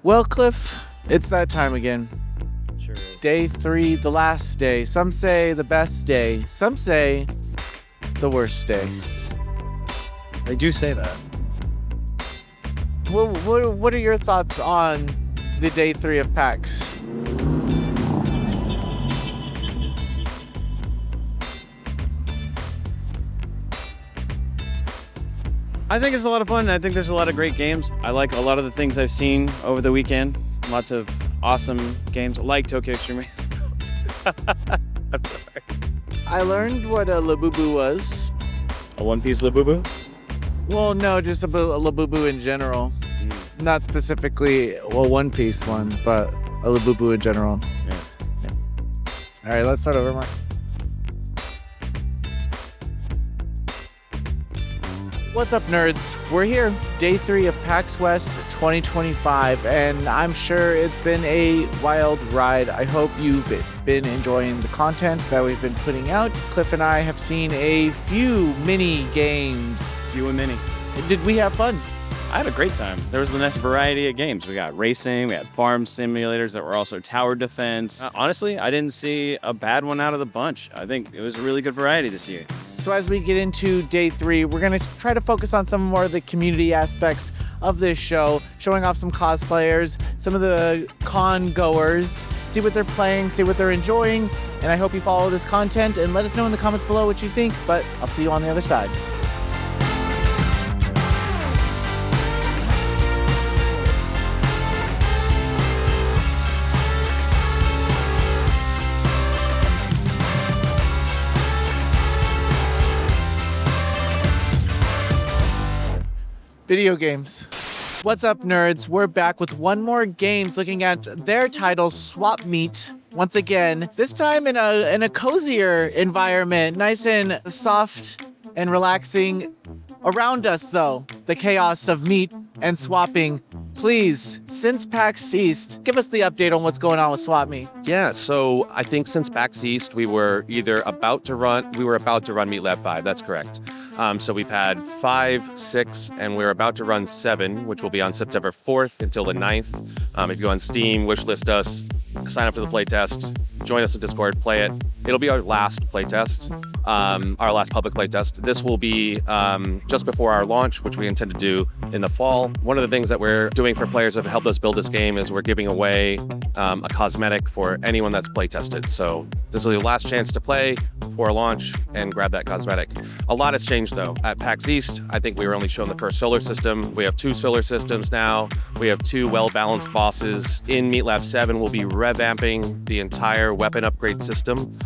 Well, Cliff, it's that time again. Sure is. Day 3, the last day. Some say the best day. Some say the worst day. They do say that. What are your thoughts on the day 3 of PAX? I think it's a lot of fun. I think there's a lot of great games. I like a lot of the things I've seen over the weekend. Lots of awesome games like Tokyo Extreme Race. I'm sorry. I learned what a Labubu was. A One Piece Labubu? Well, no, just a Labubu in general. Not specifically a One Piece one, but a Labubu in general. Yeah. All right, let's start over, Mark. What's up, nerds? We're here, day 3 of PAX West 2025, and I'm sure it's been a wild ride. I hope you've been enjoying the content that we've been putting out. Cliff and I have seen a few mini games. You and Minnie. Did we have fun? I had a great time. There was the next variety of games. We got racing, we had farm simulators that were also tower defense. Honestly, I didn't see a bad one out of the bunch. I think it was a really good variety this year. So as we get into day 3, we're going to try to focus on some more of the community aspects of this show, showing off some cosplayers, some of the con goers, see what they're playing, see what they're enjoying, and I hope you follow this content and let us know in the comments below what you think, but I'll see you on the other side. Video games. What's up, nerds? We're back with one more games looking at their title, SwapMeat. Once again, this time in a cozier environment, nice and soft and relaxing. Around us, though, the chaos of meat and swapping. Please, since PAX East, give us the update on what's going on with SwapMeat. Yeah, so I think since PAX East, we were about to run Meat Lab 5, that's correct. So we've had 5, 6, and we're about to run 7, which will be on September 4th until the 9th. If you go on Steam, wishlist us, sign up for the playtest, join us in Discord, play it. It'll be our last playtest, our last public playtest. This will be just before our launch, which we intend to do in the fall. One of the things that we're doing for players that have helped us build this game is we're giving away a cosmetic for anyone that's playtested. So this will be the last chance to play before launch and grab that cosmetic. A lot has changed though. At PAX East, I think we were only shown the first solar system. We have 2 solar systems now. We have 2 well-balanced bosses. In Meat Lab 7, we'll be revamping the entire weapon upgrade system.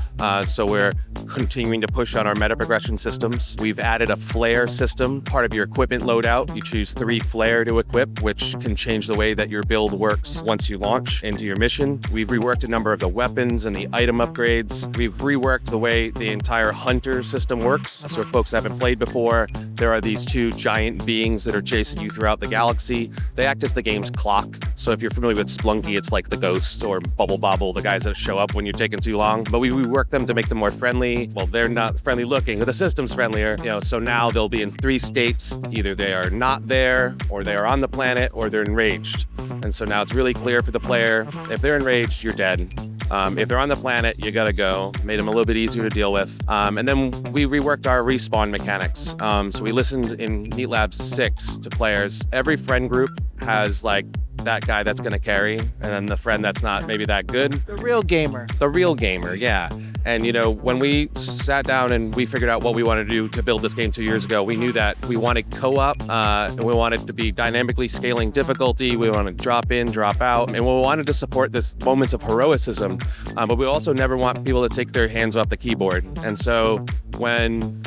So we're continuing to push on our meta progression systems. We've added a flare system, part of your equipment loadout. You choose 3 flare to equip, which can change the way that your build works once you launch into your mission. We've reworked a number of the weapons and the item upgrades. We've reworked the way the entire hunter system works. So for folks that haven't played before, there are these 2 giant beings that are chasing you throughout the galaxy. They act as the game's clock. So if you're familiar with Splunky, it's like the Ghost or Bubble Bobble, the guys that show up when you're taking too long. But we reworked them to make them more friendly. Well, they're not friendly looking, the system's friendlier. So now they'll be in 3 states. Either they are not there, or they are on the planet, or they're enraged. And so now it's really clear for the player, if they're enraged, you're dead. If they're on the planet, you gotta go. Made them a little bit easier to deal with. And then we reworked our respawn mechanics. So we listened in Meat Lab 6 to players. Every friend group has like that guy that's gonna carry, and then the friend that's not maybe that good. The real gamer. The real gamer, yeah. And when we sat down and we figured out what we wanted to do to build this game 2 years ago, we knew that we wanted co-op, and we wanted to be dynamically scaling difficulty. We wanted to drop in, drop out, and we wanted to support this moments of heroicism, but we also never want people to take their hands off the keyboard. And so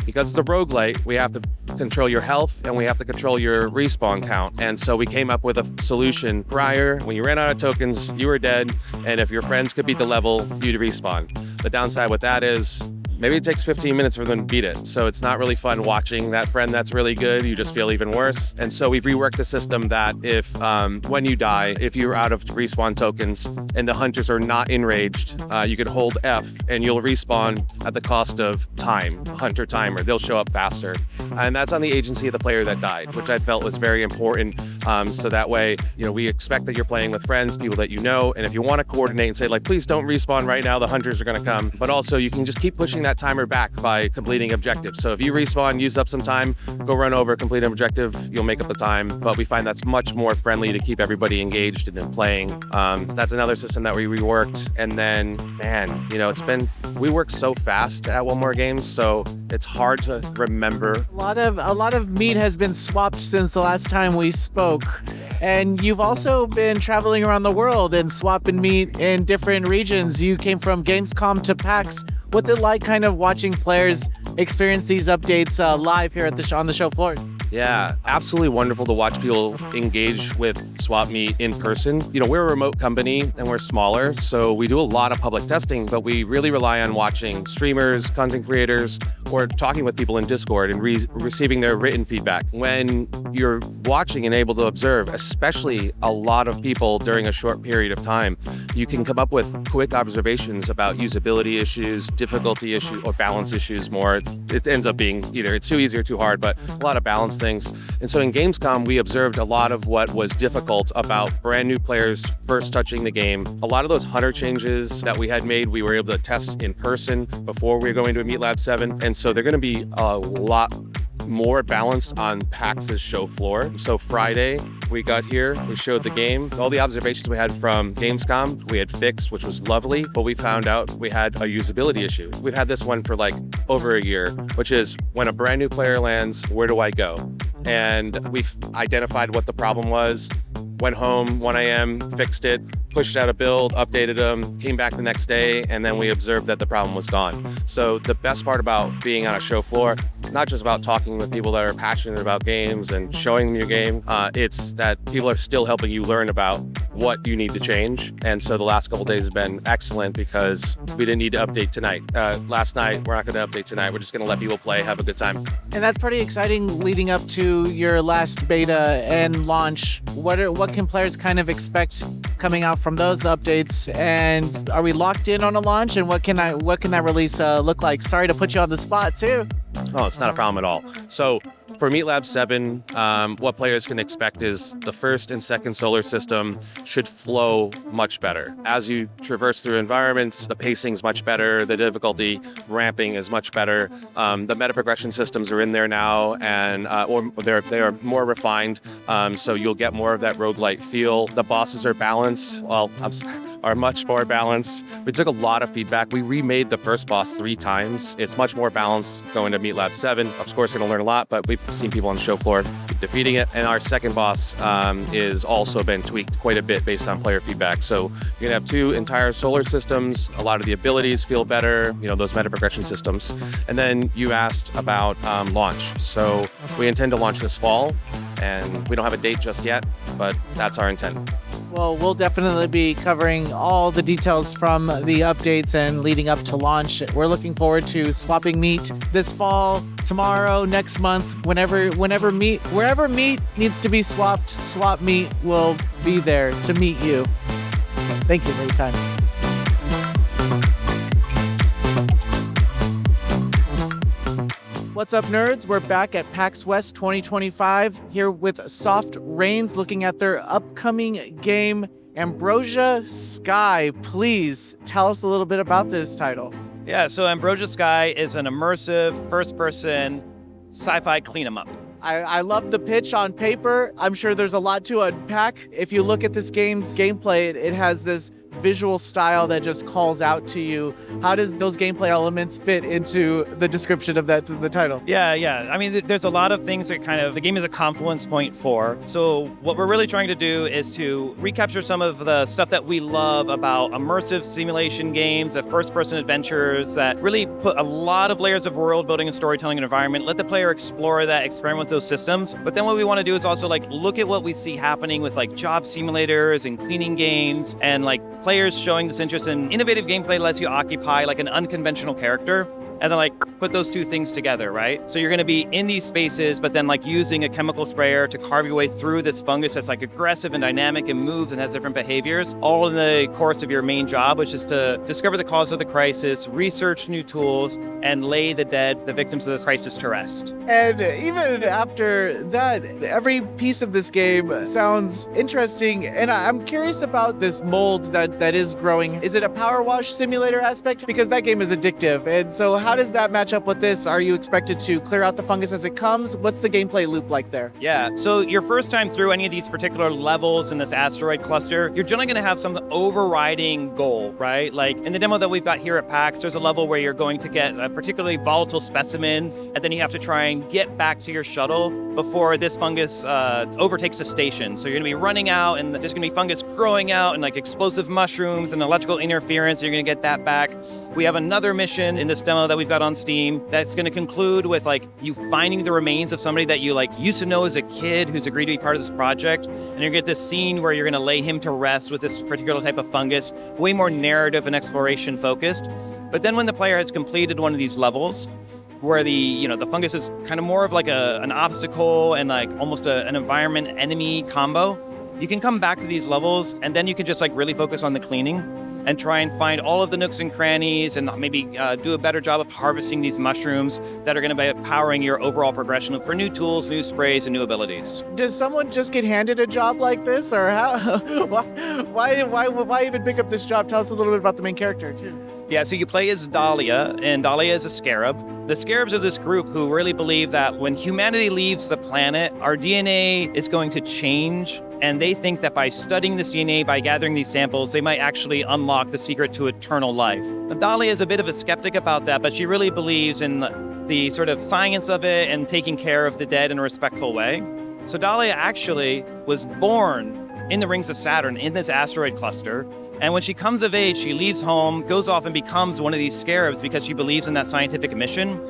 because it's a roguelite, we have to control your health and we have to control your respawn count. And so we came up with a solution. Prior, when you ran out of tokens, you were dead, and if your friends could beat the level, you'd respawn. The downside with that is maybe it takes 15 minutes for them to beat it. So it's not really fun watching that friend that's really good. You just feel even worse. And so we've reworked the system that if when you die, if you're out of respawn tokens and the hunters are not enraged, you can hold F and you'll respawn at the cost of time, hunter timer. They'll show up faster. And that's on the agency of the player that died, which I felt was very important. So that way, we expect that you're playing with friends, people that you know, and if you want to coordinate and say, like, please don't respawn right now, the hunters are going to come. But also, you can just keep pushing that timer back by completing objectives. So if you respawn, use up some time, go run over, complete an objective, you'll make up the time. But we find that's much more friendly to keep everybody engaged and in playing. That's another system that we reworked. And then, man, we work so fast at One More Games, so it's hard to remember. A lot of meat has been swapped since the last time we spoke. And you've also been traveling around the world and swapping meat in different regions. You came from Gamescom to PAX. What's it like kind of watching players experience these updates live here at on the show floors? Yeah, absolutely wonderful to watch people engage with SwapMeat in person. We're a remote company and we're smaller, so we do a lot of public testing, but we really rely on watching streamers, content creators, or talking with people in Discord and receiving their written feedback. When you're watching and able to observe, especially a lot of people during a short period of time, you can come up with quick observations about usability issues, difficulty issues, or balance issues more. It ends up being either it's too easy or too hard, but a lot of balance things. And so in Gamescom, we observed a lot of what was difficult about brand new players first touching the game. A lot of those hunter changes that we had made, we were able to test in person before we were going to Meat Lab 7. And so they're going to be a lot more balanced on PAX's show floor. So Friday, we got here, we showed the game. All the observations we had from Gamescom, we had fixed, which was lovely, but we found out we had a usability issue. We've had this one for like over a year, which is when a brand new player lands, where do I go? And we've identified what the problem was, went home, 1 a.m., fixed it, pushed out a build, updated them, came back the next day, and then we observed that the problem was gone. So the best part about being on a show floor, not just about talking with people that are passionate about games and showing them your game, it's that people are still helping you learn about what you need to change. And so the last couple days has been excellent because we didn't need to update tonight. Last night, we're not going to update tonight. We're just going to let people play, have a good time. And that's pretty exciting leading up to your last beta and launch. What can players kind of expect coming out from those updates? And are we locked in on a launch? And what can that release look like? Sorry to put you on the spot too. Oh, it's not a problem at all. So for Meat Lab 7, what players can expect is the first and second solar system should flow much better. As you traverse through environments, the pacing's much better, the difficulty ramping is much better. The meta progression systems are in there now, and they are more refined, so you'll get more of that roguelite feel. The bosses are balanced, are much more balanced. We took a lot of feedback. We remade the first boss 3 times. It's much more balanced going to Meat Lab 7. Of course, we're going to learn a lot, but we've seen people on the show floor defeating it. And our second boss is also been tweaked quite a bit based on player feedback. So you're going to have 2 entire solar systems. A lot of the abilities feel better, those meta progression systems. And then you asked about launch. So we intend to launch this fall, and we don't have a date just yet, but that's our intent. Well, we'll definitely be covering all the details from the updates and leading up to launch. We're looking forward to swapping meat this fall, tomorrow, next month, wherever meat needs to be swapped, SwapMeat will be there to meet you. Thank you for your time. What's up, nerds? We're back at PAX West 2025 here with Soft Rains looking at their upcoming game, Ambrosia Sky. Please tell us a little bit about this title. Yeah, so Ambrosia Sky is an immersive, first-person sci-fi clean-em-up. I love the pitch on paper. I'm sure there's a lot to unpack. If you look at this game's gameplay, it has this visual style that just calls out to you. How does those gameplay elements fit into the description of the title? Yeah. I mean, there's a lot of things that the game is a confluence point for. So what we're really trying to do is to recapture some of the stuff that we love about immersive simulation games, the first-person adventures that really put a lot of layers of world building and storytelling and environment. Let the player explore that, experiment with those systems. But then what we want to do is also look at what we see happening with job simulators and cleaning games and players showing this interest in innovative gameplay lets you occupy an unconventional character. and then like put those two things together, right? So you're going to be in these spaces, but then like using a chemical sprayer to carve your way through this fungus that's like aggressive and dynamic and moves and has different behaviors, all in the course of your main job, which is to discover the cause of the crisis, research new tools, and lay the dead, the victims of this crisis, to rest. And even after that, every piece of this game sounds interesting. And I'm curious about this mold that is growing. Is it a power wash simulator aspect? Because that game is addictive. And so how does that match up with this? Are you expected to clear out the fungus as it comes? What's the gameplay loop like there? Yeah, so your first time through any of these particular levels in this asteroid cluster, you're generally going to have some overriding goal, right? Like in the demo that we've got here at PAX, there's a level where you're going to get a particularly volatile specimen, and then you have to try and get back to your shuttle before this fungus overtakes the station. So you're going to be running out, and there's going to be fungus growing out, and like explosive mushrooms and electrical interference. You're going to get that back. We have another mission in this demo that we've got on Steam that's going to conclude with like you finding the remains of somebody that you like used to know as a kid who's agreed to be part of this project, and you're going to get this scene where you're going to lay him to rest with this particular type of fungus, way more narrative and exploration focused. But then when the player has completed one of these levels, where the fungus is kind of more of like an obstacle and like almost an environment enemy combo, you can come back to these levels and then you can just like really focus on the cleaning and try and find all of the nooks and crannies and maybe do a better job of harvesting these mushrooms that are going to be powering your overall progression for new tools, new sprays, and new abilities. Does someone just get handed a job like this, or how? why even pick up this job? Tell us a little bit about the main character, too. Yeah, so you play as Dahlia, and Dahlia is a scarab. The scarabs are this group who really believe that when humanity leaves the planet, our DNA is going to change, and they think that by studying this DNA, by gathering these samples, they might actually unlock the secret to eternal life. Now, Dahlia is a bit of a skeptic about that, but she really believes in the sort of science of it and taking care of the dead in a respectful way. So Dahlia actually was born in the rings of Saturn, in this asteroid cluster. And when she comes of age, she leaves home, goes off and becomes one of these scarabs because she believes in that scientific mission.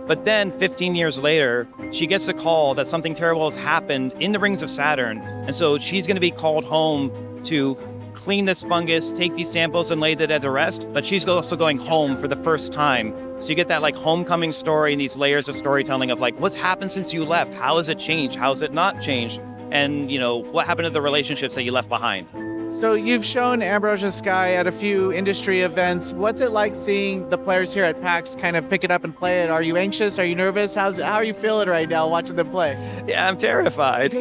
But then 15 years later, she gets a call that something terrible has happened in the rings of Saturn. And so she's going to be called home to clean this fungus, take these samples and lay the dead to rest. But she's also going home for the first time. So you get that like homecoming story and these layers of storytelling of like, what's happened since you left? How has it changed? How has it not changed? And, what happened to the relationships that you left behind? So you've shown Ambrosia Sky at a few industry events. What's it like seeing the players here at PAX kind of pick it up and play it? Are you anxious? Are you nervous? How are you feeling right now watching them play? Yeah, I'm terrified.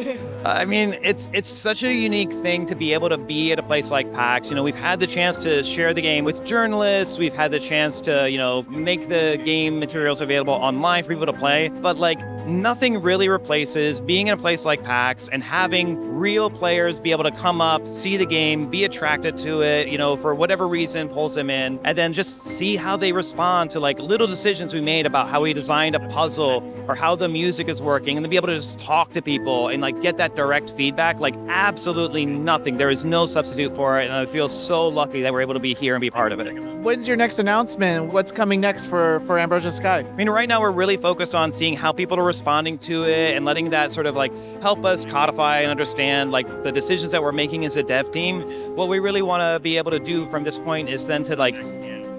I mean, it's such a unique thing to be able to be at a place like PAX. We've had the chance to share the game with journalists. We've had the chance to, make the game materials available online for people to play. But like, nothing really replaces being in a place like PAX and having real players be able to come up, see the game, be attracted to it, for whatever reason pulls them in, and then just see how they respond to like little decisions we made about how we designed a puzzle or how the music is working, and to be able to just talk to people and like get that direct feedback. Like absolutely nothing. There is no substitute for it, and I feel so lucky that we're able to be here and be part of it. When's your next announcement? What's coming next for Ambrosia Sky? I mean, right now we're really focused on seeing how people are responding to it and letting that sort of like help us codify and understand like the decisions that we're making as a dev team. What we really want to be able to do from this point is then to like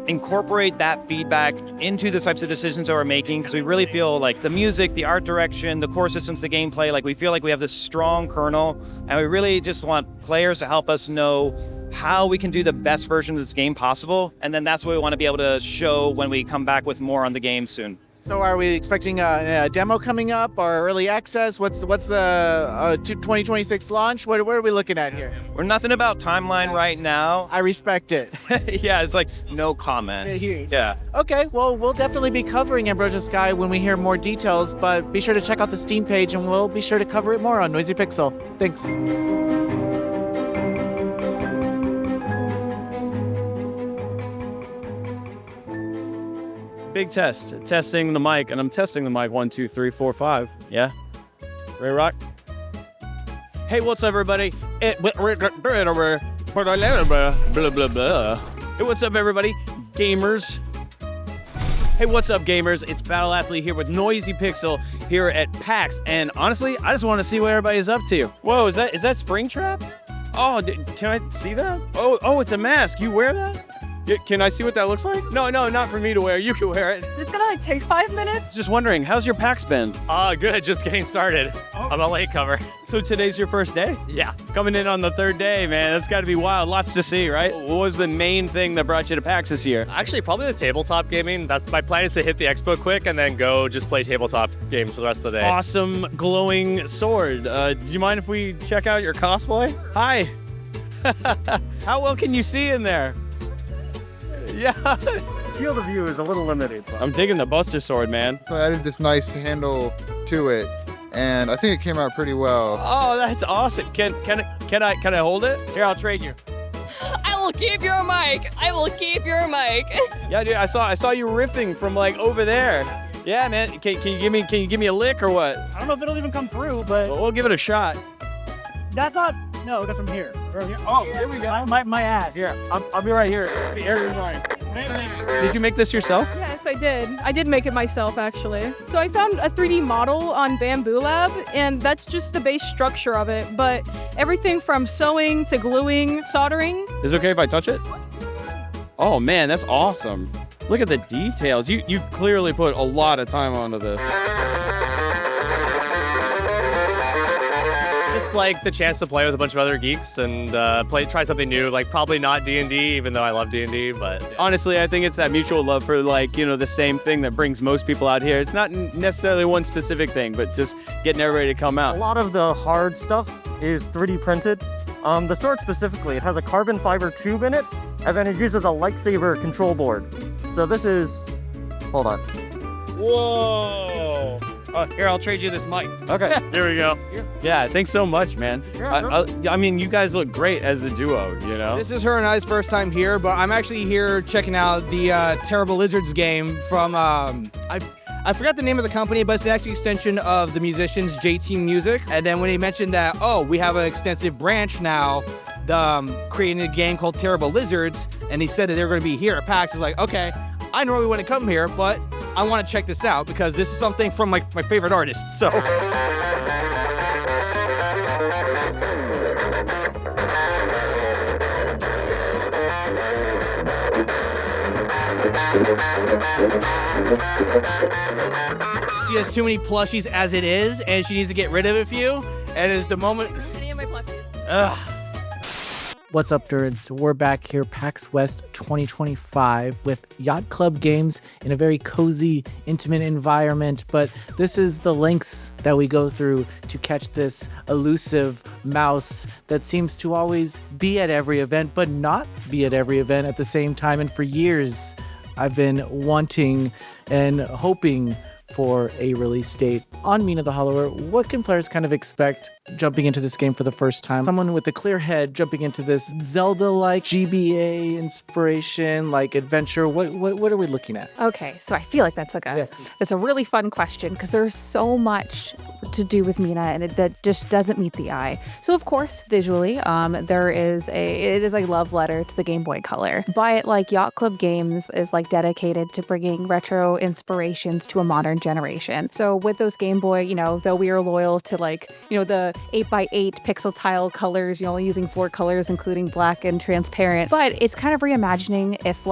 incorporate that feedback into the types of decisions that we're making, because we really feel like the music, the art direction, the core systems, the gameplay, like we feel like we have this strong kernel, and we really just want players to help us know how we can do the best version of this game possible. And then that's what we want to be able to show when we come back with more on the game soon. So are we expecting a demo coming up or early access? What's the 2026 launch? What are we looking at here? We're nothing about timeline right now. I respect it. Yeah, it's like no comment. Yeah. Okay, well, we'll definitely be covering Ambrosia Sky when we hear more details, but be sure to check out the Steam page and we'll be sure to cover it more on Noisy Pixel. Thanks. Big test. Testing the mic, and I'm testing the mic 1, 2, 3, 4, 5. Yeah? Ready, rock? Hey, what's up, everybody? Hey, what's up, everybody? Gamers. Hey, what's up, gamers? It's Battle Athlete here with Noisy Pixel here at PAX, and honestly, I just want to see what everybody's up to. Whoa, is that Springtrap? Oh, can I see that? Oh, it's a mask. You wear that? Can I see what that looks like? No, not for me to wear. You can wear it. It's gonna like take 5 minutes. Just wondering, how's your PAX been? Good. Just getting started. I'm a latecomer. So today's your first day? Yeah. Coming in on the third day, man. That's got to be wild. Lots to see, right? What was the main thing that brought you to PAX this year? Actually, probably the tabletop gaming. That's my plan is to hit the expo quick and then go just play tabletop games for the rest of the day. Awesome glowing sword. Do you mind if we check out your cosplay? Hi. How well can you see in there? Yeah. Field of view is a little limited. I'm digging the Buster Sword, man. So I added this nice handle to it, and I think it came out pretty well. Oh, that's awesome. Can I hold it? Here, I'll trade you. I will keep your mic. I will keep your mic. Yeah, dude, I saw you riffing from like over there. Yeah, man. Can you give me a lick or what? I don't know if it'll even come through, but We'll give it a shot. that's not. No, that's from here. Oh, here we go. My ass. Here, I'll be right here. Here is mine. Did you make this yourself? Yes, I did. I did make it myself, actually. So I found a 3D model on Bamboo Lab, and that's just the base structure of it. But everything from sewing to gluing, soldering. Is it okay if I touch it? Oh man, that's awesome. Look at the details. You clearly put a lot of time onto this. Just like the chance to play with a bunch of other geeks and try something new. Like probably not D&D, even though I love D&D, but Honestly, I think it's that mutual love for the same thing that brings most people out here. It's not necessarily one specific thing, but just getting everybody to come A out. lot of the hard stuff is 3D printed. The sword specifically, it has a carbon fiber tube in it, and then it uses a lightsaber control board. So this is. Hold on. Whoa! Here, I'll trade you this mic. Okay, here we go. Yeah, thanks so much, man. I mean, you guys look great as a duo, you know? This is her and I's first time here, but I'm actually here checking out the Terrible Lizards game from, I forgot the name of the company, but it's an actual extension of the musicians J-Team Music. And then when he mentioned that, we have an extensive branch now, creating a game called Terrible Lizards, and he said that they're going to be here at PAX, it's like, okay, I normally wouldn't come here, but I want to check this out because this is something from my favorite artists, so. She has too many plushies as it is, and she needs to get rid of a few, and it's the moment. Any of my plushies? Ugh. What's up, nerds? We're back here, PAX West 2025, with Yacht Club games in a very cozy, intimate environment. But this is the lengths that we go through to catch this elusive mouse that seems to always be at every event, but not be at every event at the same time. And for years, I've been wanting and hoping for a release date on Mina The Hollower. What can players kind of expect jumping into this game for the first time? Someone with a clear head jumping into this Zelda-like GBA inspiration, like adventure. What are we looking at? Okay, so I feel like that's a really fun question because there's so much to do with Mina and that just doesn't meet the eye. So of course, visually, it is a love letter to the Game Boy Color. But like Yacht Club Games is like dedicated to bringing retro inspirations to a modern generation. So with those Game Boy, though we are loyal to the 8x8 pixel tile colors, using 4 colors, including black and transparent. But it's kind of reimagining if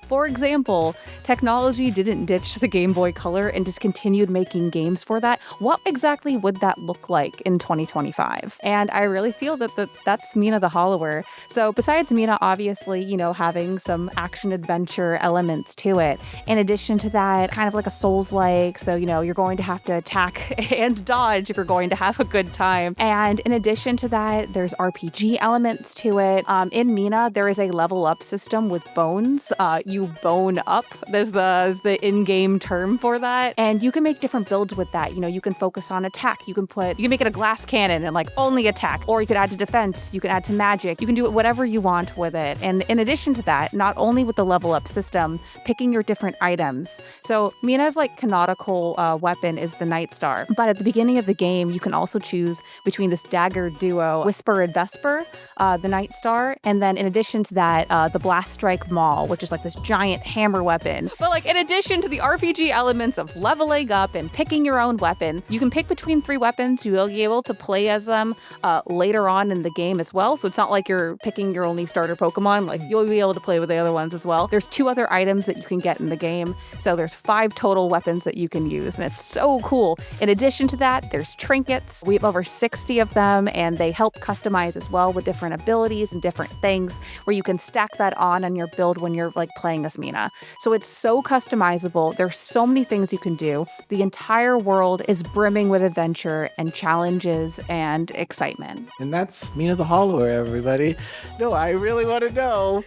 for example, technology didn't ditch the Game Boy Color and just continued making games for that, what exactly would that look like in 2025? And I really feel that's Mina The Hollower. So besides Mina, obviously, having some action-adventure elements to it, in addition to that, kind of like a Souls-like, so, you're going to have to attack and dodge if you're going to have a good time. And in addition to that, there's RPG elements to it. In Mina, there is a level-up system with bones. You bone up. There's the in-game term for that. And you can make different builds with that. You can focus on attack. You can make it a glass cannon and only attack. Or you could add to defense. You can add to magic. You can do it whatever you want with it. And in addition to that, not only with the level up system, picking your different items. So Mina's canonical weapon is the Night Star. But at the beginning of the game, you can also choose between this dagger duo, Whisper and Vesper, the Night Star. And then in addition to that, the Blast Strike Maul, which is this giant hammer weapon. But like in addition to the RPG elements of leveling up and picking your own weapon, you can pick between 3 weapons. You will be able to play as them later on in the game as well. So it's not like you're picking your only starter Pokemon. Like you'll be able to play with the other ones as well. There's 2 other items that you can get in the game. So there's 5 total weapons that you can use, and it's so cool. In addition to that, there's trinkets. We have over 60 of them, and they help customize as well with different abilities and different things where you can stack that on your build when you're like playing as Mina. So it's so customizable. There's so many things you can do. The entire world is brimming with adventure and challenges and excitement. And that's Mina the Hollower, everybody. No, I really want to know,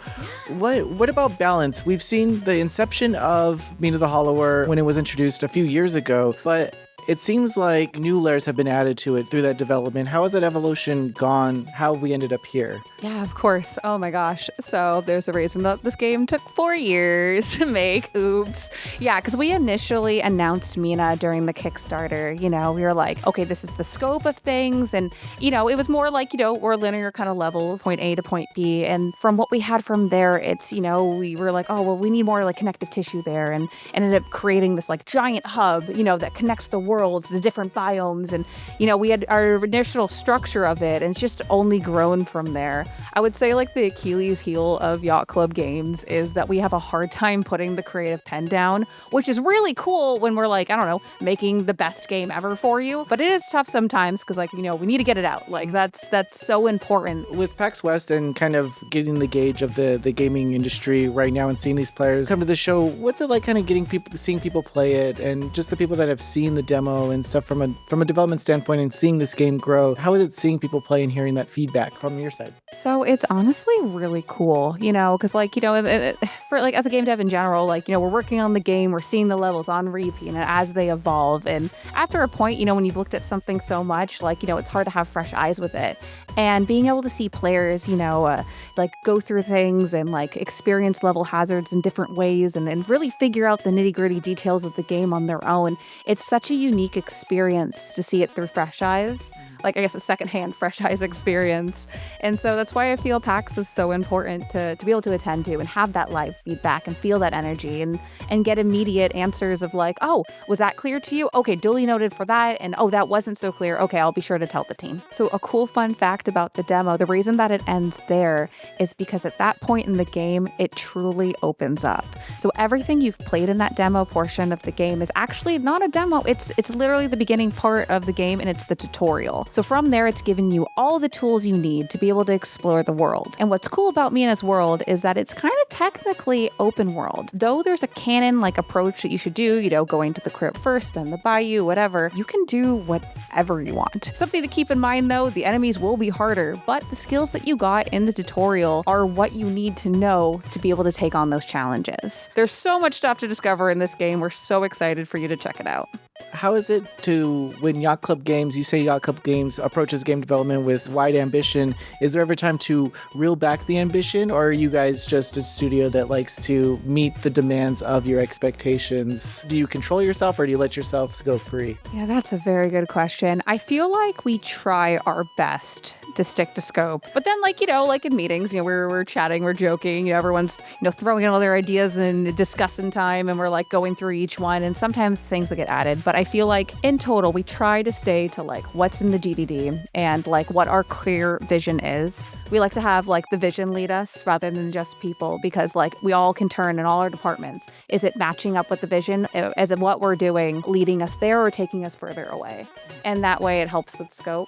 what about balance? We've seen the inception of Mina the Hollower when it was introduced a few years ago, but it seems like new layers have been added to it through that development. How has that evolution gone? How have we ended up here? Yeah, of course. Oh my gosh. So there's a reason that this game took 4 years to make. Oops. Yeah, because we initially announced Mina during the Kickstarter. You know, we were like, okay, this is the scope of things. And, you know, it was more like, you know, we're linear kind of levels, point A to point B. And from what we had from there, it's, you know, we were like, oh, well, we need more like connective tissue there. And ended up creating this like giant hub, you know, that connects the worlds, the different biomes. And, you know, we had our initial structure of it, and it's just only grown from there. I would say like the Achilles heel of Yacht Club games is that we have a hard time putting the creative pen down, which is really cool when we're like, I don't know, making the best game ever for you. But it is tough sometimes because like, you know, we need to get it out. Like that's so important. With PAX West and kind of getting the gauge of the gaming industry right now and seeing these players come to the show, what's it like kind of seeing people play it and just the people that have seen the demo and stuff from a development standpoint and seeing this game grow? How is it seeing people play and hearing that feedback from your side? So it's honestly really cool, you know, because like, you know, for like as a game dev in general, like, you know, we're working on the game, we're seeing the levels on repeat and as they evolve. And after a point, you know, when you've looked at something so much, like, you know, it's hard to have fresh eyes with it. And being able to see players, you know, like go through things and like experience level hazards in different ways and really figure out the nitty gritty details of the game on their own. It's such a unique experience to see it through fresh eyes. Like, I guess, a secondhand fresh eyes experience. And so that's why I feel PAX is so important to be able to attend to and have that live feedback and feel that energy and get immediate answers of like, oh, was that clear to you? Okay, duly noted for that. And oh, that wasn't so clear. Okay, I'll be sure to tell the team. So a cool fun fact about the demo, the reason that it ends there is because at that point in the game, it truly opens up. So everything you've played in that demo portion of the game is actually not a demo. It's literally the beginning part of the game and it's the tutorial. So from there, it's given you all the tools you need to be able to explore the world. And what's cool about Mina's world is that it's kind of technically open world. Though there's a canon like approach that you should do, you know, going to the crypt first, then the bayou, whatever, you can do whatever you want. Something to keep in mind though, the enemies will be harder, but the skills that you got in the tutorial are what you need to know to be able to take on those challenges. There's so much stuff to discover in this game. We're so excited for you to check it out. How is it to, when Yacht Club Games, you say Yacht Club Games approaches game development with wide ambition, is there ever time to reel back the ambition, or are you guys just a studio that likes to meet the demands of your expectations? Do you control yourself or do you let yourselves go free? Yeah, that's a very good question. I feel like we try our best to stick to scope. But then, like, you know, like in meetings, you know, we're chatting, we're joking, you know, everyone's, you know, throwing in all their ideas and discussing time, and we're like going through each one, and sometimes things will get added. But I feel like in total, we try to stay to like what's in the DDD and like what our clear vision is. We like to have like the vision lead us rather than just people, because like we all can turn in all our departments. Is it matching up with the vision? Is it what we're doing leading us there or taking us further away? And that way it helps with scope.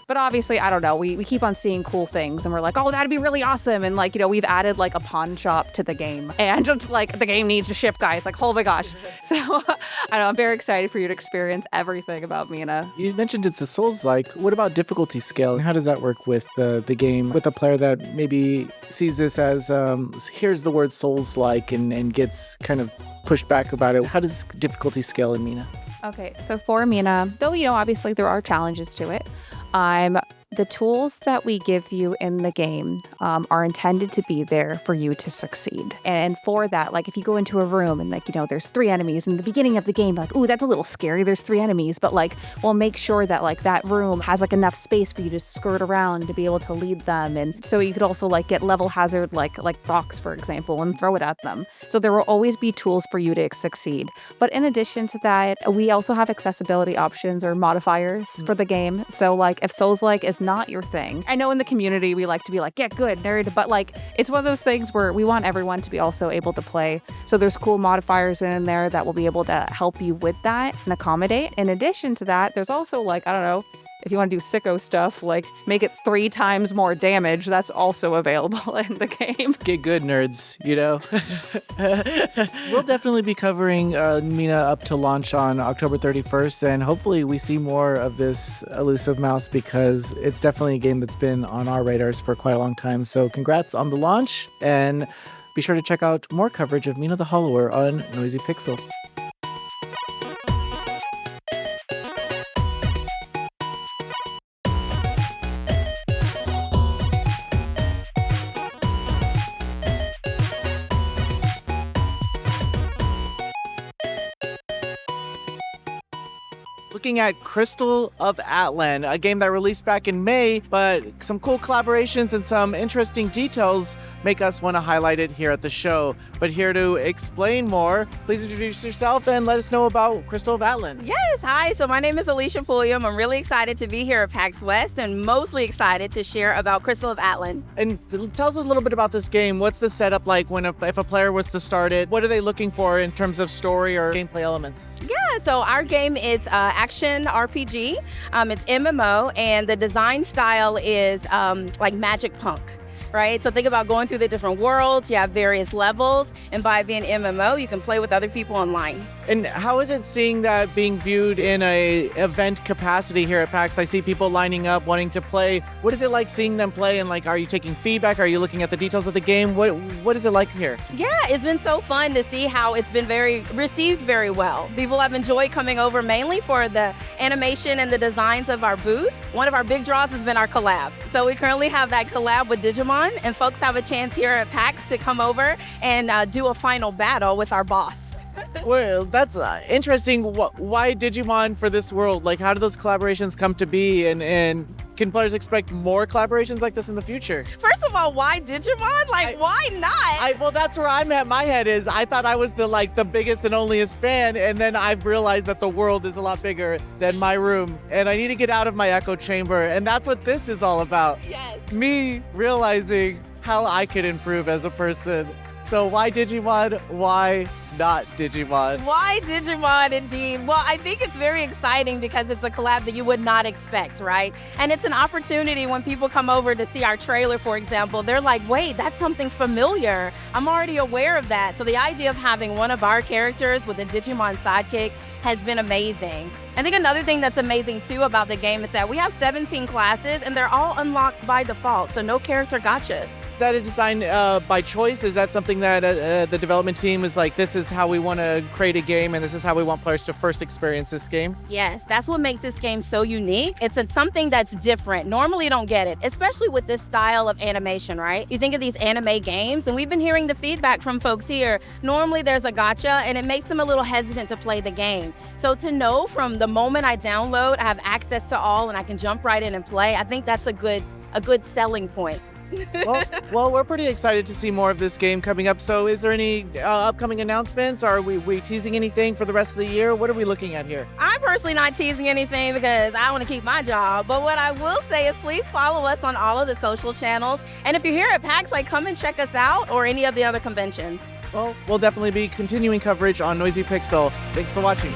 But obviously, I don't know, we keep on seeing cool things and we're like, oh, that'd be really awesome. And like, you know, we've added like a pawn shop to the game and it's like the game needs to ship, guys. Like, oh my gosh. So I don't know, I'm very excited for you to experience everything about Mina. You mentioned it's a Souls-like. What about difficulty scale? How does that work with the game? With a player that maybe sees this as, here's the word Souls-like and gets kind of pushed back about it. How does difficulty scale in Mina? Okay, so for Mina, though, you know, obviously there are challenges to it, I'm The tools that we give you in the game are intended to be there for you to succeed. And for that, like if you go into a room and like, there's 3 enemies in the beginning of the game, like, ooh, that's a little scary. There's 3 enemies, but like, we'll make sure that like that room has like enough space for you to skirt around to be able to lead them. And so you could also like get level hazard, like rocks, for example, and throw it at them. So there will always be tools for you to succeed. But in addition to that, we also have accessibility options or modifiers for the game. So like if Souls-like is not your thing, I know in the community we like to be like, get good, nerd, but like it's one of those things where we want everyone to be also able to play. So there's cool modifiers in there that will be able to help you with that and accommodate. In addition to that, there's also like, I don't know, if you want to do sicko stuff, like make it 3 times more damage, that's also available in the game. Get good, nerds, We'll definitely be covering Mina up to launch on October 31st, and hopefully we see more of this elusive mouse because it's definitely a game that's been on our radars for quite a long time. So congrats on the launch, and be sure to check out more coverage of Mina the Hollower on Noisy Pixel. Looking at Crystal of Atlan, a game that released back in May, but some cool collaborations and some interesting details make us want to highlight it here at the show. But here to explain more, please introduce yourself and let us know about Crystal of Atlan. Yes, hi. So my name is Alicia Pulliam. I'm really excited to be here at PAX West and mostly excited to share about Crystal of Atlan. And tell us a little bit about this game. What's the setup like if a player was to start it? What are they looking for in terms of story or gameplay elements? Yeah, so our game is action RPG. It's MMO, and the design style is like magic punk. Right? So think about going through the different worlds. You have various levels, and by being MMO, you can play with other people online. And how is it seeing that being viewed in a event capacity here at PAX? I see people lining up, wanting to play. What is it like seeing them play? And like, are you taking feedback? Are you looking at the details of the game? What is it like here? Yeah, it's been so fun to see how it's been received very well. People have enjoyed coming over mainly for the animation and the designs of our booth. One of our big draws has been our collab. So we currently have that collab with Digimon, and folks have a chance here at PAX to come over and do a final battle with our boss. Well, that's interesting. Why Digimon for this world? Like, how do those collaborations come to be? And can players expect more collaborations like this in the future? First of all, why Digimon? Why not? Well, that's where I'm at. My head is, I thought I was the biggest and onlyest fan, and then I've realized that the world is a lot bigger than my room, and I need to get out of my echo chamber, and that's what this is all about. Yes. Me realizing how I could improve as a person. So why Digimon? Why not Digimon? Why Digimon, indeed? Well, I think it's very exciting because it's a collab that you would not expect, right? And it's an opportunity when people come over to see our trailer, for example, they're like, wait, that's something familiar. I'm already aware of that. So the idea of having one of our characters with a Digimon sidekick has been amazing. I think another thing that's amazing too about the game is that we have 17 classes and they're all unlocked by default, so no character gotchas. That is designed by choice? Is that something that the development team is like, this is how we want to create a game and this is how we want players to first experience this game? Yes, that's what makes this game so unique. It's something that's different. Normally you don't get it, especially with this style of animation, right? You think of these anime games, and we've been hearing the feedback from folks here. Normally there's a gotcha, and it makes them a little hesitant to play the game. So to know from the moment I download, I have access to all, and I can jump right in and play, I think that's a good selling point. Well, we're pretty excited to see more of this game coming up. So is there any upcoming announcements? Are we teasing anything for the rest of the year? What are we looking at here? I'm personally not teasing anything because I want to keep my job. But what I will say is please follow us on all of the social channels. And if you're here at PAX, come and check us out or any of the other conventions. Well, we'll definitely be continuing coverage on Noisy Pixel. Thanks for watching.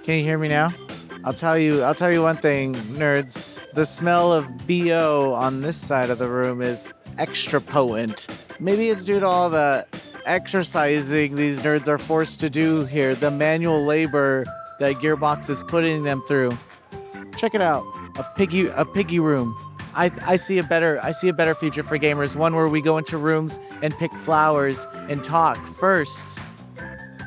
Can you hear me now? I'll tell you one thing, nerds. The smell of BO on this side of the room is extra potent. Maybe it's due to all the exercising these nerds are forced to do here, the manual labor that Gearbox is putting them through. Check it out, a piggy room. I see a better future for gamers. One where we go into rooms and pick flowers and talk first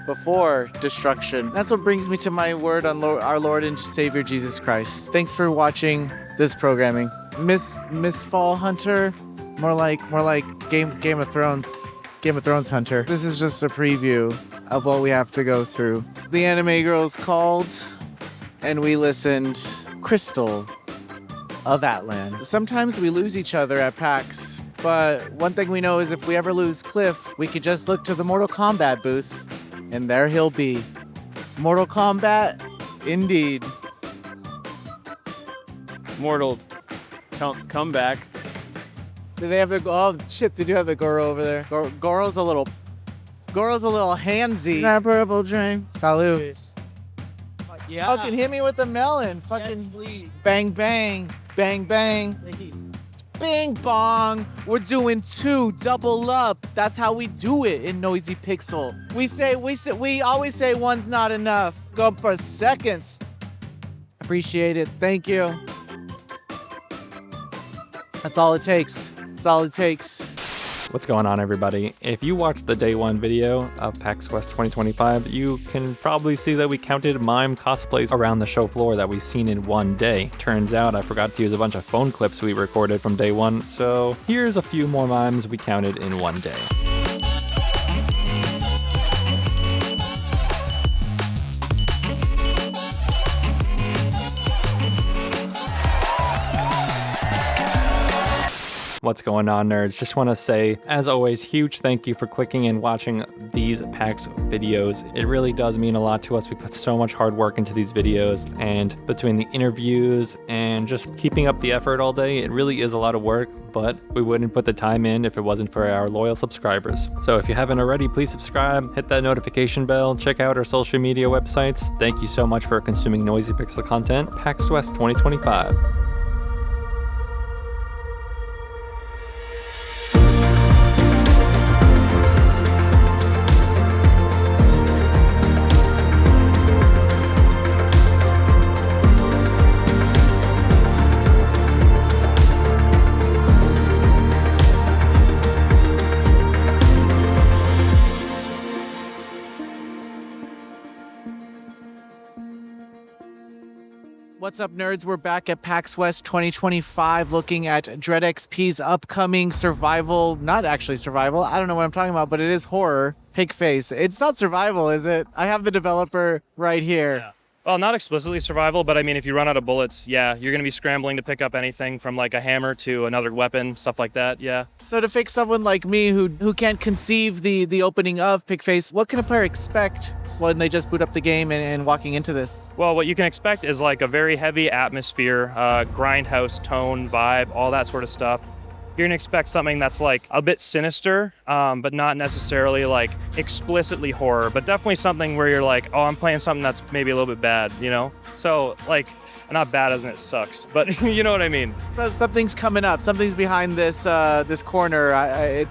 before destruction. That's what brings me to my word on our Lord and Savior Jesus Christ. Thanks for watching this programming. Miss Fall Hunter, more like Game of Thrones Hunter. This is just a preview of what we have to go through. The anime girls called and we listened. Crystal of Atlan. Sometimes we lose each other at PAX, but one thing we know is if we ever lose Cliff, we could just look to the Mortal Kombat booth, and there he'll be. Mortal Kombat, indeed. Mortal comeback. Do they have the? Oh shit! They do have the Goro over there. Goro's a little handsy. That purple drink. Salud. Yeah. Fucking hit me with the melon. Fucking Yes, please. bang bang, bang bang. Please. Bing bong. We're doing 2 double up. That's how we do it in Noisy Pixel. We always say one's not enough. Go for seconds. Appreciate it. Thank you. That's all it takes. That's all it takes. What's going on, everybody? If you watched the day 1 video of PAX West 2025, you can probably see that we counted mime cosplays around the show floor that we've seen in one day. Turns out I forgot to use a bunch of phone clips we recorded from day 1, so here's a few more mimes we counted in one day. What's going on, nerds? Just want to say, as always, huge thank you for clicking and watching these PAX videos. It really does mean a lot to us. We put so much hard work into these videos, and between the interviews and just keeping up the effort all day, it really is a lot of work, but we wouldn't put the time in if it wasn't for our loyal subscribers. So if you haven't already, please subscribe, hit that notification bell, check out our social media websites. Thank you so much for consuming Noisy Pixel content. PAX West 2025. What's up, nerds? We're back at PAX West 2025 looking at Dread XP's upcoming survival, not actually survival, I don't know what I'm talking about, but it is horror, Pigface. It's not survival, is it? I have the developer right here. Yeah. Well, not explicitly survival, but I mean, if you run out of bullets, yeah, you're going to be scrambling to pick up anything from like a hammer to another weapon, stuff like that, yeah. So to fix someone like me who can't conceive the opening of Pigface, what can a player expect when they just boot up the game and walking into this? Well, what you can expect is like a very heavy atmosphere, grindhouse tone, vibe, all that sort of stuff. You're gonna expect something that's like a bit sinister, but not necessarily like explicitly horror, but definitely something where you're like, oh, I'm playing something that's maybe a little bit bad, you know? So like, not bad as in it sucks, but you know what I mean. So something's coming up. Something's behind this this corner.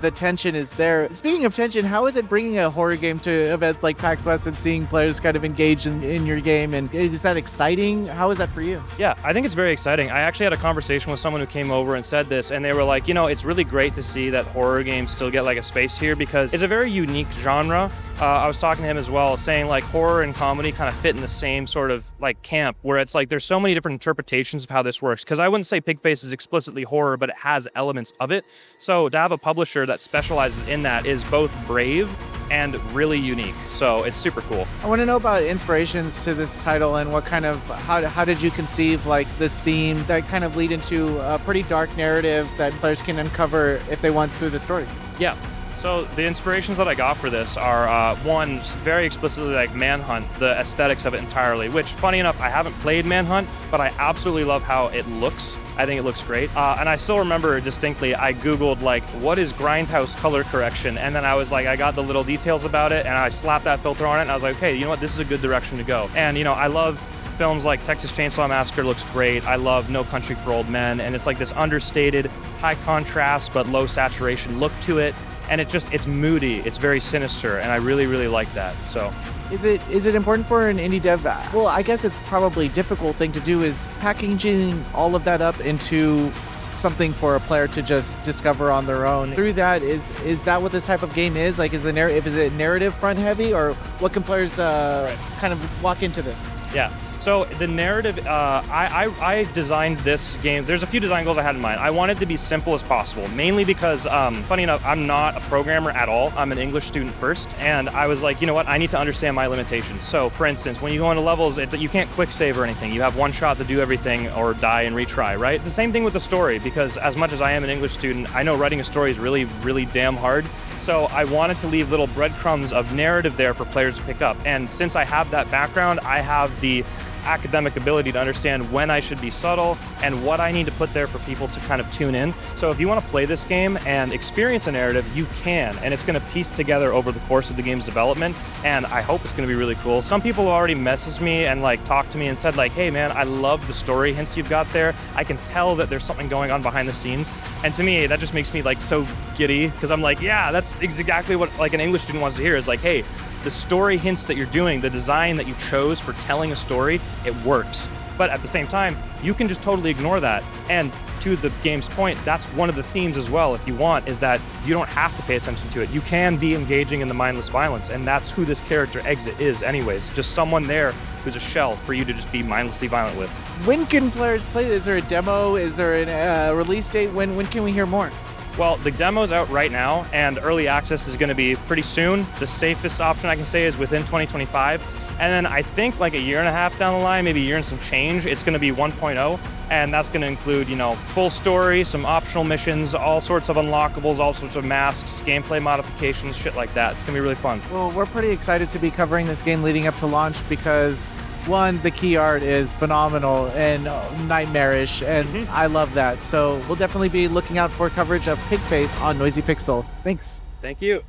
The tension is there. Speaking of tension, how is it bringing a horror game to events like PAX West and seeing players kind of engaged in your game? And is that exciting? How is that for you? Yeah, I think it's very exciting. I actually had a conversation with someone who came over and said this, and they were like, you know, it's really great to see that horror games still get like a space here because it's a very unique genre. I was talking to him as well, saying like horror and comedy kind of fit in the same sort of like camp where it's like there's so many different interpretations of how this works. Because I wouldn't say Pigface is explicitly horror, but it has elements of it. So to have a publisher that specializes in that is both brave and really unique. So it's super cool. I want to know about inspirations to this title and what kind of, how did you conceive like this theme that kind of lead into a pretty dark narrative that players can uncover if they want through the story? Yeah. So the inspirations that I got for this are, one, very explicitly like Manhunt, the aesthetics of it entirely, which, funny enough, I haven't played Manhunt, but I absolutely love how it looks. I think it looks great. And I still remember distinctly, I Googled, like, what is grindhouse color correction? And then I was like, I got the little details about it, and I slapped that filter on it, and I was like, okay, you know what, this is a good direction to go. And, you know, I love films like Texas Chainsaw Massacre looks great. I love No Country for Old Men, and it's like this understated, high contrast, but low saturation look to it. And it's moody, it's very sinister, and I really, really like that, so. Is it important for an indie dev? Well, I guess it's probably a difficult thing to do is packaging all of that up into something for a player to just discover on their own. Through that, is that what this type of game is? Like, is it narrative front heavy, or what can players kind of walk into this? Yeah. So the narrative, I designed this game. There's a few design goals I had in mind. I wanted to be simple as possible, mainly because, funny enough, I'm not a programmer at all. I'm an English student first, and I was like, you know what, I need to understand my limitations. So, for instance, when you go into levels, you can't quick save or anything. You have one shot to do everything or die and retry, right? It's the same thing with the story, because as much as I am an English student, I know writing a story is really, really damn hard. So I wanted to leave little breadcrumbs of narrative there for players to pick up. And since I have that background, I have the academic ability to understand when I should be subtle and what I need to put there for people to kind of tune in. So if you want to play this game and experience a narrative, you can, and it's going to piece together over the course of the game's development, and I hope it's going to be really cool. Some people have already messaged me and like talked to me and said like, hey man, I love the story hints you've got there. I can tell that there's something going on behind the scenes. And to me, that just makes me like so giddy, because I'm like, yeah, that's exactly what like an English student wants to hear, is like, hey, the story hints that you're doing, the design that you chose for telling a story, it works. But at the same time, you can just totally ignore that. And to the game's point, that's one of the themes as well, if you want, is that you don't have to pay attention to it. You can be engaging in the mindless violence, and that's who this character Exit is anyways. Just someone there who's a shell for you to just be mindlessly violent with. When can players play? Is there a demo? Is there a release date? When can we hear more? Well, the demo's out right now, and early access is going to be pretty soon. The safest option I can say is within 2025. And then I think like a year and a half down the line, maybe a year and some change, it's going to be 1.0. And that's going to include, you know, full story, some optional missions, all sorts of unlockables, all sorts of masks, gameplay modifications, shit like that. It's going to be really fun. Well, we're pretty excited to be covering this game leading up to launch because, one, the key art is phenomenal and nightmarish, and I love that. So we'll definitely be looking out for coverage of Pigface on Noisy Pixel. Thanks. Thank you.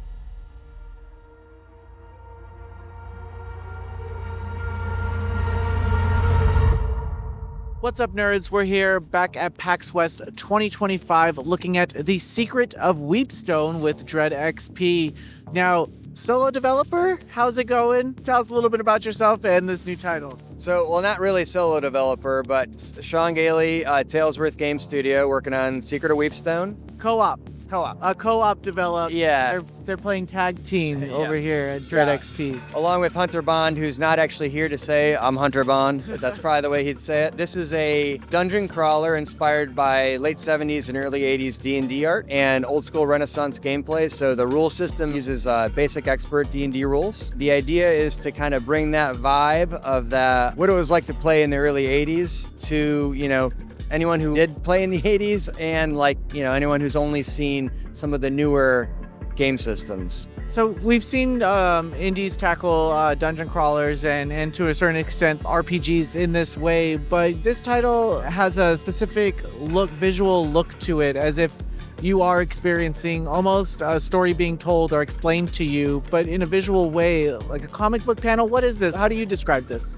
What's up, nerds? We're here back at PAX West 2025 looking at the Secret of Wheepstone with Dread XP. Now, solo developer, how's it going? Tell us a little bit about yourself and this new title. So, well, not really solo developer, but Sean Gailey, Talesworth Game Studio, working on Secret of Wheepstone. Co-op. Co-op. A co-op developed. Yeah. They're playing tag team over here at Dread XP. Along with Hunter Bond, who's not actually here to say I'm Hunter Bond, but that's probably the way he'd say it. This is a dungeon crawler inspired by late 70s and early 80s D&D art and old school Renaissance gameplay. So the rule system uses basic expert D&D rules. The idea is to kind of bring that vibe of what it was like to play in the early 80s to, you know, anyone who did play in the 80s and like, you know, anyone who's only seen some of the newer game systems. So we've seen indies tackle dungeon crawlers and to a certain extent RPGs in this way, but this title has a specific visual look to it, as if you are experiencing almost a story being told or explained to you, but in a visual way, like a comic book panel. What is this? How do you describe this?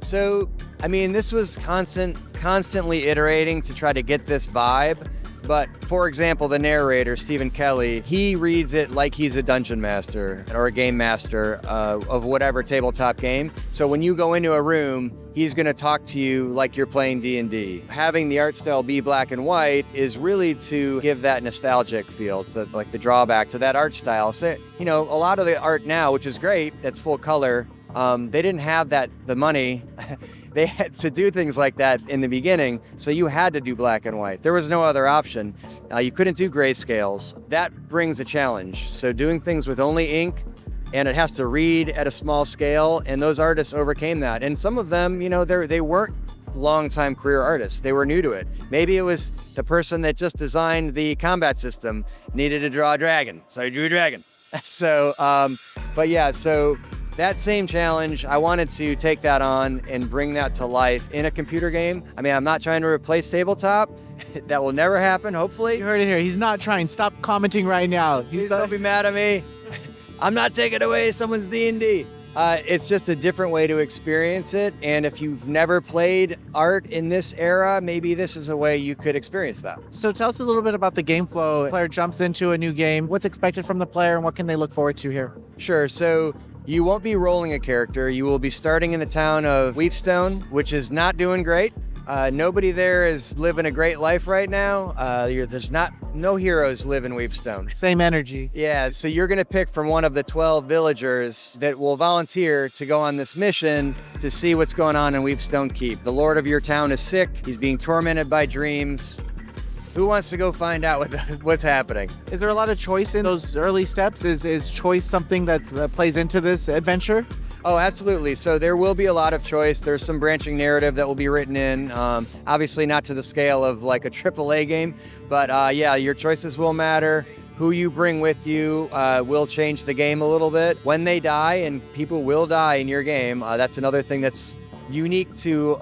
So, I mean, this was constantly iterating to try to get this vibe. But for example, the narrator, Stephen Kelly, he reads it like he's a dungeon master or a game master of whatever tabletop game. So when you go into a room, he's going to talk to you like you're playing D&D. Having the art style be black and white is really to give that nostalgic feel, like the drawback to that art style. So, you know, a lot of the art now, which is great, that's full color, they didn't have the money. They had to do things like that in the beginning, so you had to do black and white. There was no other option. You couldn't do grayscales. That brings a challenge. So doing things with only ink, and it has to read at a small scale, and those artists overcame that. And some of them, you know, they weren't long-time career artists. They were new to it. Maybe it was the person that just designed the combat system needed to draw a dragon, so he drew a dragon. So, but yeah, so that same challenge, I wanted to take that on and bring that to life in a computer game. I mean, I'm not trying to replace tabletop. That will never happen, hopefully. You heard it here. He's not trying. Stop commenting right now. Please don't be mad at me. I'm not taking away someone's D&D. It's just a different way to experience it. And if you've never played art in this era, maybe this is a way you could experience that. So tell us a little bit about the game flow. The player jumps into a new game. What's expected from the player and what can they look forward to here? Sure. So you won't be rolling a character. You will be starting in the town of Wheepstone, which is not doing great. Nobody there is living a great life right now. There's no heroes live in Wheepstone. Same energy. Yeah, so you're gonna pick from one of the 12 villagers that will volunteer to go on this mission to see what's going on in Wheepstone Keep. The lord of your town is sick. He's being tormented by dreams. Who wants to go find out what's happening? Is there a lot of choice in those early steps? Is choice something that plays into this adventure? Oh, absolutely. So there will be a lot of choice. There's some branching narrative that will be written in. Obviously not to the scale of like a AAA game, but yeah, your choices will matter. Who you bring with you will change the game a little bit. When they die, and people will die in your game, that's another thing that's unique to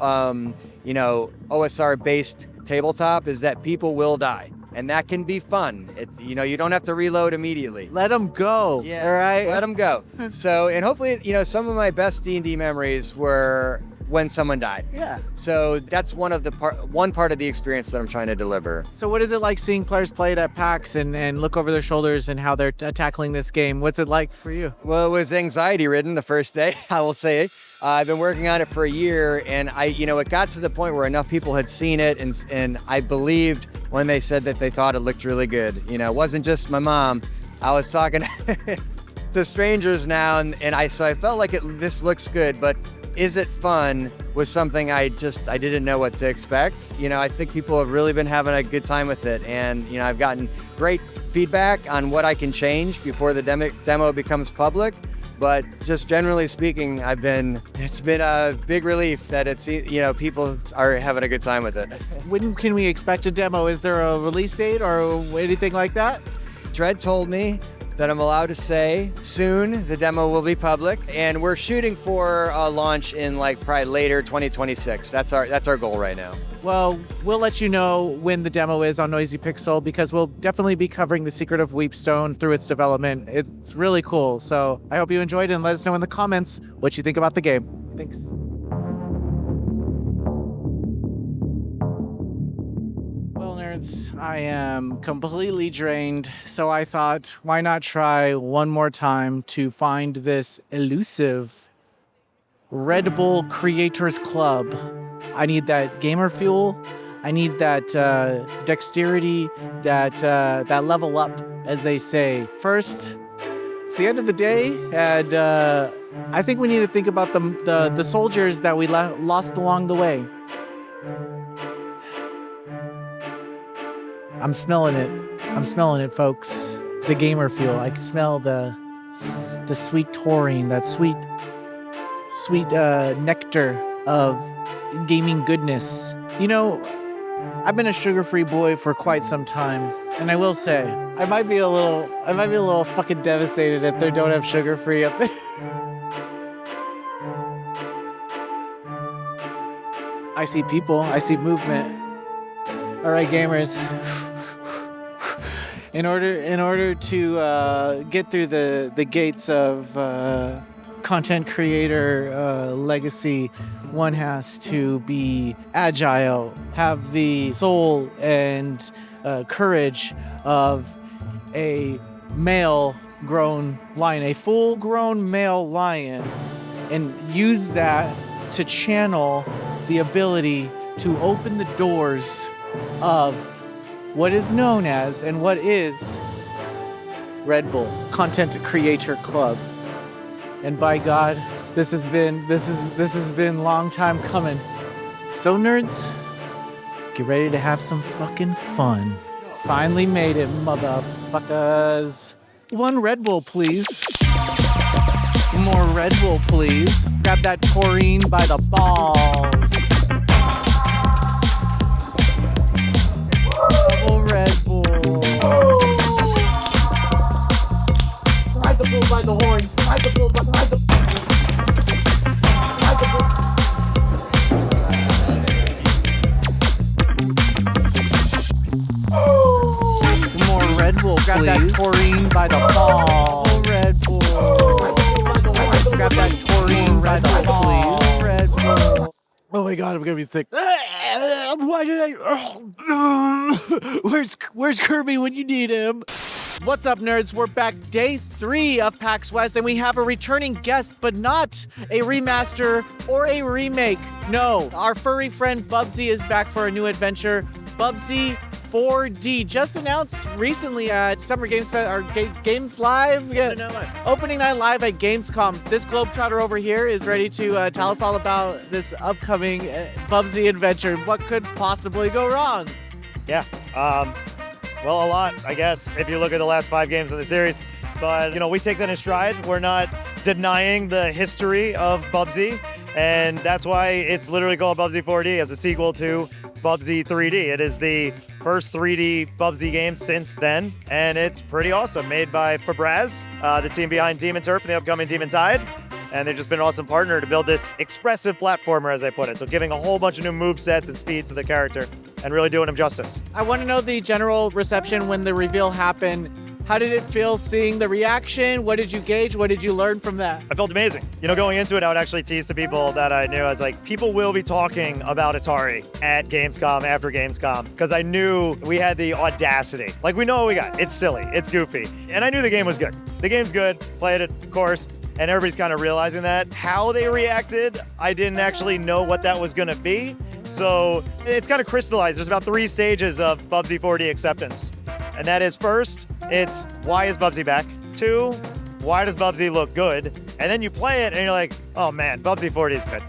OSR-based tabletop, is that people will die. And that can be fun. It's, you don't have to reload immediately. Let them go. Yeah, all right. Let them go. So, and hopefully, some of my best D&D memories were when someone died. Yeah. So that's one part of the experience that I'm trying to deliver. So what is it like seeing players play it at PAX and look over their shoulders and how they're tackling this game? What's it like for you? Well, it was anxiety-ridden the first day, I will say. I've been working on it for a year, and it got to the point where enough people had seen it, and I believed when they said that they thought it looked really good. It wasn't just my mom. I was talking to strangers now, and so I felt like this looks good, but is it fun was something I didn't know what to expect. I think people have really been having a good time with it, and I've gotten great feedback on what I can change before the demo becomes public. But just generally speaking, it's been a big relief that people are having a good time with it. When can we expect a demo? Is there a release date or anything like that? Dread told me that I'm allowed to say soon the demo will be public, and we're shooting for a launch in probably later 2026. That's our goal right now. Well, we'll let you know when the demo is on Noisy Pixel, because we'll definitely be covering the Secret of Wheepstone through its development. It's really cool. So I hope you enjoyed it, and let us know in the comments what you think about the game. Thanks. Well, nerds, I am completely drained, so I thought, why not try one more time to find this elusive Red Bull Creators Club. I need that gamer fuel. I need that dexterity, that level up, as they say. First, it's the end of the day, and I think we need to think about the soldiers that we lost along the way. I'm smelling it. I'm smelling it, folks. The gamer fuel. I can smell the sweet taurine, that sweet nectar of gaming goodness. I've been a sugar-free boy for quite some time, and I will say, I might be a little fucking devastated if they don't have sugar-free up there. I see people, I see movement. All right, gamers. In order to get through the gates of content creator legacy, one has to be agile, have the soul and courage of a male-grown lion, a full-grown male lion, and use that to channel the ability to open the doors of what is known as and what is Red Bull Content Creator Club. And by God, this has been long time coming. So nerds, get ready to have some fucking fun. Finally made it, motherfuckers. One Red Bull, please. More Red Bull, please. Grab that taurine by the balls. Double Red Bull. Ride the bull by the horns. Ride the bull by the More Red Bull, grab that taurine by the ball. Red Bull. Grab that taurine by the ball. Red Bull. Oh my God, I'm gonna be sick. Why did I? Where's Kirby when you need him? What's up, nerds? We're back day 3 of PAX West, and we have a returning guest, but not a remaster or a remake. No, our furry friend Bubsy is back for a new adventure, Bubsy 4D, just announced recently at Summer Games Fest, or Games Live? Opening Night Live at Gamescom. This globetrotter over here is ready to tell us all about this upcoming Bubsy adventure. What could possibly go wrong? Yeah, well, a lot, I guess, if you look at the last 5 games of the series. But, you know, we take that in stride. We're not denying the history of Bubsy, and that's why it's literally called Bubsy 4D as a sequel to Bubsy 3D. It is the first 3D Bubsy game since then, and it's pretty awesome. Made by Fabraz, the team behind Demon Turf and the upcoming Demon Tide. And they've just been an awesome partner to build this expressive platformer, as I put it. So giving a whole bunch of new movesets and speed to the character and really doing him justice. I want to know the general reception when the reveal happened. How did it feel seeing the reaction? What did you gauge? What did you learn from that? I felt amazing. You know, going into it, I would actually tease to people that I knew. I was like, people will be talking about Atari at Gamescom, after Gamescom, because I knew we had the audacity. Like, we know what we got. It's silly. It's goofy. And I knew the game was good. The game's good. Played it, of course. And everybody's kind of realizing that. How they reacted, I didn't actually know what that was going to be. So it's kind of crystallized. There's about 3 stages of Bubsy 4D acceptance. And that is, first, it's why is Bubsy back? 2, why does Bubsy look good? And then you play it and you're like, oh man, Bubsy 4D is good.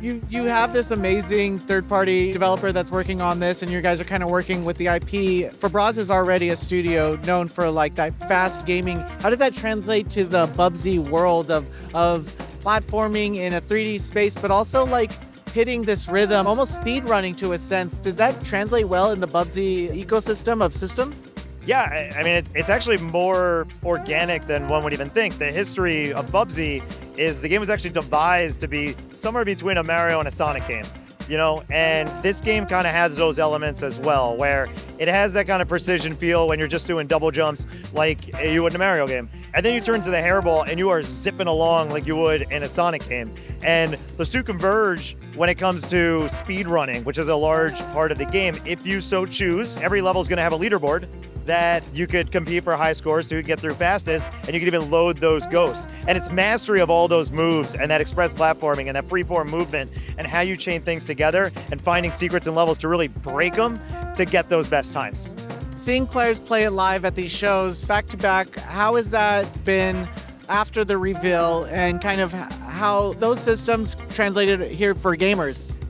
You have this amazing third-party developer that's working on this, and you guys are kind of working with the IP. Fabraz is already a studio known for like that fast gaming. How does that translate to the Bubsy world of platforming in a 3D space, but also like hitting this rhythm, almost speed running to a sense? Does that translate well in the Bubsy ecosystem of systems? Yeah, I mean, it's actually more organic than one would even think. The history of Bubsy is the game was actually devised to be somewhere between a Mario and a Sonic game, you know? And this game kind of has those elements as well, where it has that kind of precision feel when you're just doing double jumps like you would in a Mario game. And then you turn to the hairball and you are zipping along like you would in a Sonic game. And those two converge when it comes to speed running, which is a large part of the game. If you so choose, every level is going to have a leaderboard that you could compete for high scores so you can get through fastest, and you can even load those ghosts. And it's mastery of all those moves and that express platforming and that freeform movement and how you chain things together and finding secrets and levels to really break them to get those best times. Seeing players play it live at these shows back to back, how has that been after the reveal, and kind of how those systems translated here for gamers?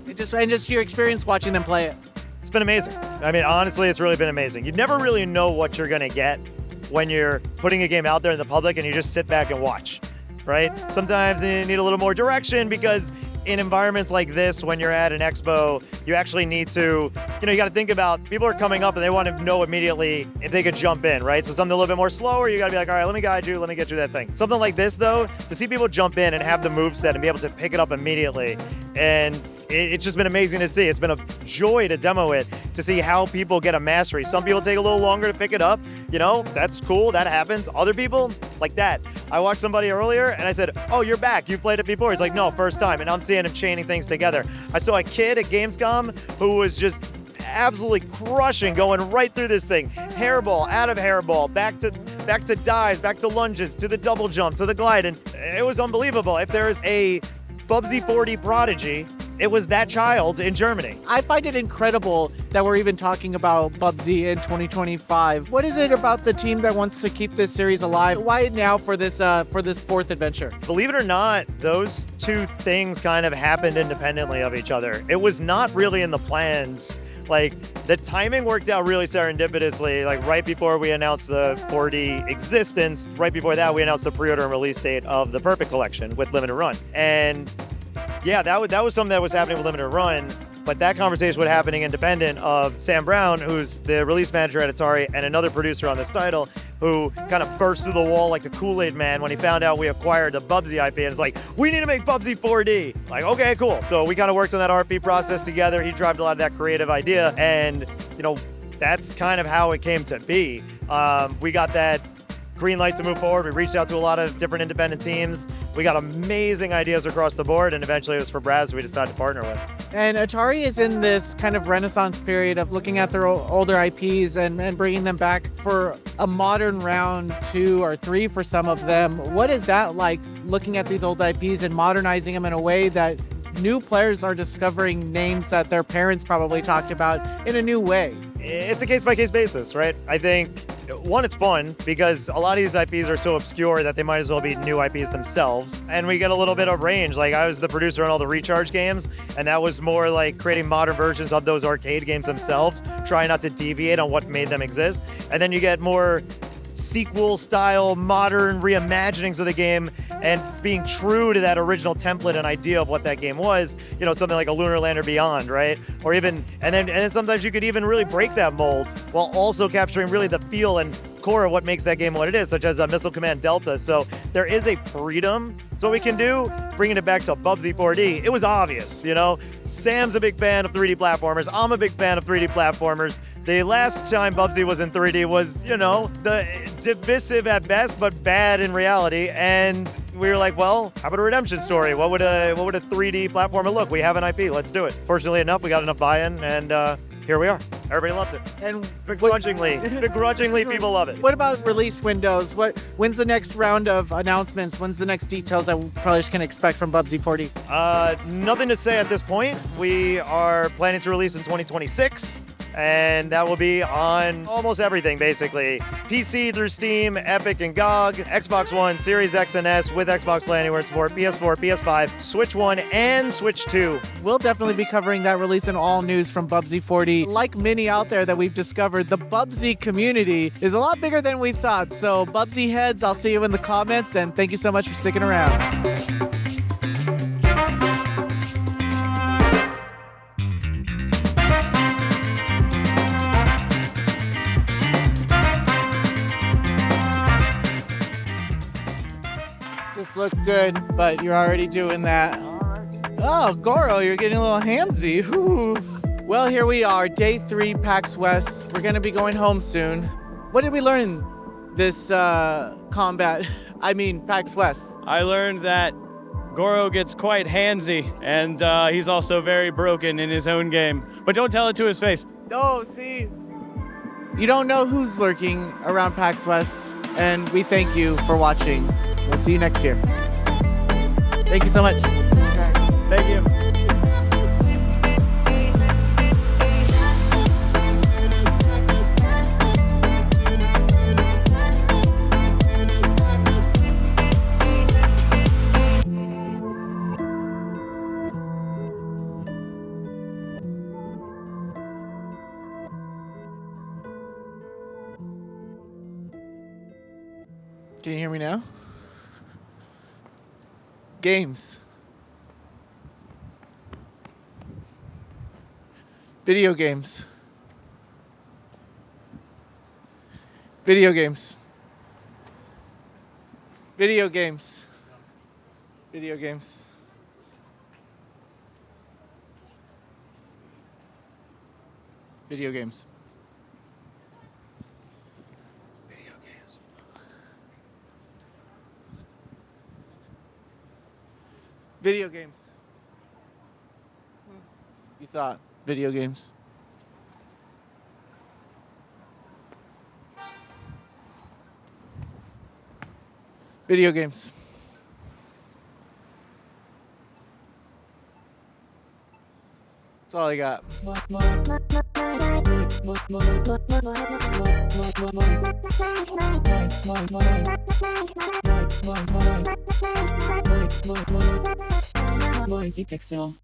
And just your experience watching them play it. It's been amazing. I mean, honestly, it's really been amazing. You never really know what you're going to get when you're putting a game out there in the public and you just sit back and watch, right? Sometimes you need a little more direction because in environments like this, when you're at an expo, you actually need to, you know, you got to think about people are coming up and they want to know immediately if they could jump in, right? So something a little bit more slower, you got to be like, all right, let me guide you, let me get you that thing. Something like this, though, to see people jump in and have the moveset and be able to pick it up immediately, and it's just been amazing to see. It's been a joy to demo it, to see how people get a mastery. Some people take a little longer to pick it up. You know, that's cool. That happens. Other people, like that. I watched somebody earlier and I said, oh, you're back. You played it before. He's like, no, first time. And I'm seeing him chaining things together. I saw a kid at Gamescom who was just absolutely crushing, going right through this thing. Hairball, out of hairball, back to dives, back to lunges, to the double jump, to the glide. And it was unbelievable. If there's a Bubsy 4D prodigy, it was that child in Germany. I find it incredible that we're even talking about Bubsy in 2025. What is it about the team that wants to keep this series alive? Why now for this 4th adventure? Believe it or not, those two things kind of happened independently of each other. It was not really in the plans. Like, the timing worked out really serendipitously. Like, right before we announced the 4D existence, right before that, we announced the pre-order and release date of the Perfect Collection with Limited Run. And yeah, that was something that was happening with Limited Run, but that conversation was happening independent of Sam Brown, who's the release manager at Atari, and another producer on this title, who kind of burst through the wall like the Kool-Aid man when he found out we acquired the Bubsy IP, and it's like, we need to make Bubsy 4D. Like, okay, cool. So we kind of worked on that RP process together. He drove a lot of that creative idea, and, you know, that's kind of how it came to be. We got that green light to move forward. We reached out to a lot of different independent teams. We got amazing ideas across the board, and eventually it was for Braz we decided to partner with. And Atari is in this kind of renaissance period of looking at their older IPs and bringing them back for a modern round 2 or 3 for some of them. What is that like, looking at these old IPs and modernizing them in a way that new players are discovering names that their parents probably talked about in a new way? It's a case-by-case basis, right? I think, one, it's fun because a lot of these IPs are so obscure that they might as well be new IPs themselves. And we get a little bit of range. Like, I was the producer on all the Recharge games, and that was more like creating modern versions of those arcade games themselves, trying not to deviate on what made them exist. And then you get more sequel-style, modern reimaginings of the game and being true to that original template and idea of what that game was, you know, something like a Lunar Lander Beyond, right? Or even, and then sometimes you could even really break that mold while also capturing really the feel and core of what makes that game what it is, such as Missile Command Delta. So there is a freedom to what we can do. Bringing it back to Bubsy 4D, it was obvious, you know? Sam's a big fan of 3D platformers. I'm a big fan of 3D platformers. The last time Bubsy was in 3D was, you know, the divisive at best, but bad in reality. And we were like, well, how about a redemption story? What would a 3D platformer look? We have an IP, let's do it. Fortunately enough, we got enough buy-in, and here we are. Everybody loves it. And begrudgingly people love it. What about release windows? When's the next round of announcements? When's the next details that we probably can expect from Bubsy 4D? Nothing to say at this point. We are planning to release in 2026. And that will be on almost everything, basically. PC through Steam, Epic, and GOG, Xbox One, Series X and S with Xbox Play Anywhere support, PS4, PS5, Switch 1, and Switch 2. We'll definitely be covering that release and all news from Bubsy 4D. Like many out there that we've discovered, the Bubsy community is a lot bigger than we thought. So Bubsy heads, I'll see you in the comments, and thank you so much for sticking around. Look good, but you're already doing that. Oh, Goro, you're getting a little handsy. Whew. Well, here we are, day 3, PAX West. We're gonna be going home soon. What did we learn this PAX West? I learned that Goro gets quite handsy, and he's also very broken in his own game. But don't tell it to his face. No, see, you don't know who's lurking around PAX West, and we thank you for watching. We'll see you next year. Thank you so much. Thank you. Can you hear me now? Games. Video games. Video games. Video games. Video games. Video games. Video games. You thought video games. Video games. That's all I got. Noisy Pixel.